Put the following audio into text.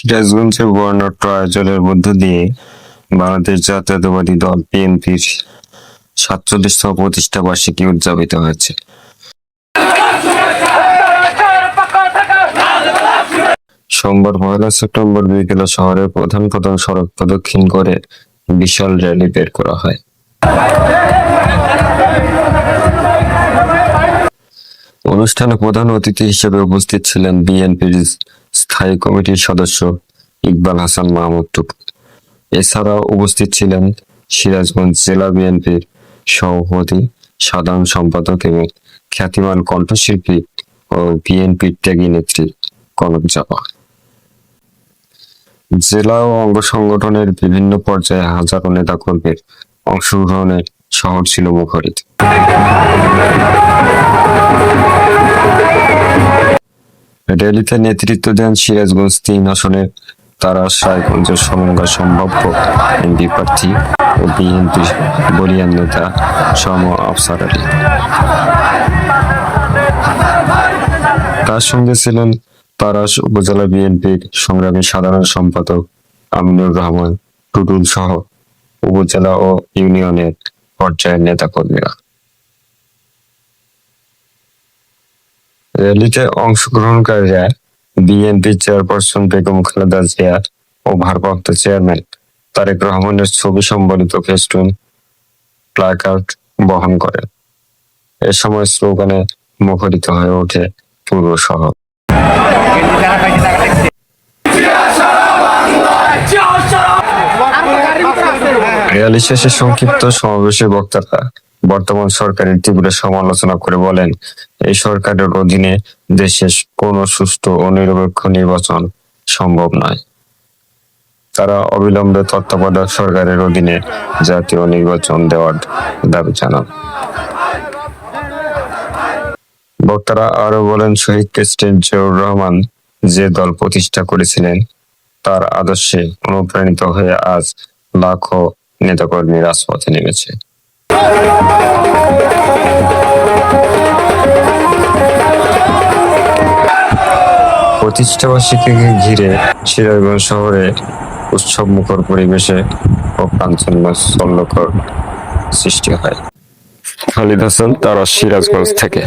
সিরাজগঞ্জে বর্ণাঢ্য আয়োজনের মধ্য দিয়ে বাংলাদেশ জাতীয়তাবাদী দল বিএনপির ৪৭তম প্রতিষ্ঠা বার্ষিকী উদযাপিত হয়েছে। সোমবার ১ সেপ্টেম্বর বিকেলে শহরের প্রধান প্রধান সড়ক প্রদক্ষিণ করে বিশাল র্যালি বের করা হয়। অনুষ্ঠানে প্রধান অতিথি হিসেবে উপস্থিত ছিলেন বিএনপির স্থায়ী কমিটির সদস্য ইকবাল হাসান মাহমুদ টুকু। এছাড়াও উপস্থিত ছিলেন সিরাজগঞ্জ জেলা বিএনপির সভাপতি, সাধারণ সম্পাদক এবং খ্যাতিমান কণ্ঠশিল্পী ও বিএনপির ত্যাগী নেত্রী কনক জাপা। জেলা ও অঙ্গ সংগঠনের বিভিন্ন পর্যায়ে হাজারো নেতাকর্মীর অংশগ্রহণে শহর ছিল মুখরিত। র্যালিতে নেতৃত্ব দেন সিরাজগঞ্জ ৩ আসনের তারাস রায়গঞ্জের সমন্বয় সম্ভাব্য এমপি প্রার্থী ও বিএনপির বলিয়ান নেতা সম আফসার আলী। তার সঙ্গে ছিলেন তারাস উপজেলা বিএনপির সংগ্রামী সাধারণ সম্পাদক আমিনুর রহমান টুটুল সহ উপজেলা ও ইউনিয়নের পর্যায়ের নেতাকর্মীরা। র্যালিতে অংশগ্রহণকারীরা বিএনপি চেয়ারপারসন বেগম খালেদা জিয়া ও ভারপ্রাপ্ত চেয়ারম্যান তারেক রহমানের ছবি সম্বলিত ফেস্টুন, প্ল্যাকার্ড বহন করেন। এ সময় স্লোগানে মুখরিত হয়ে ওঠে পুরো শহর। র্যালি শেষে সংক্ষিপ্ত সমাবেশে বক্তারা বর্তমান সরকারের তীব্র সমালোচনা করে বলেন, এই সরকারের অধীনে দেশে কোনো সুষ্ঠু ও নিরপেক্ষ নির্বাচন সম্ভব নয়। তারা অবিলম্বে তত্ত্বাবধায়ক সরকারের অধীনে জাতীয় নির্বাচন দেওয়ার দাবি জানান। বক্তারা আরো বলেন, শহীদ প্রেসিডেন্ট জিয়াউর রহমান যে দল প্রতিষ্ঠা করেছিলেন তার আদর্শে অনুপ্রাণিত হয়ে আজ লাখো নেতাকর্মী রাজপথে নেমেছে। প্রতিষ্ঠাবার্ষিকীকে ঘিরে সিরাজগঞ্জ শহরে উৎসব মুখর পরিবেশে ও চাঞ্চল্যকর সৃষ্টি হয়। খালিদ হাসান, তারাস, সিরাজগঞ্জ থেকে।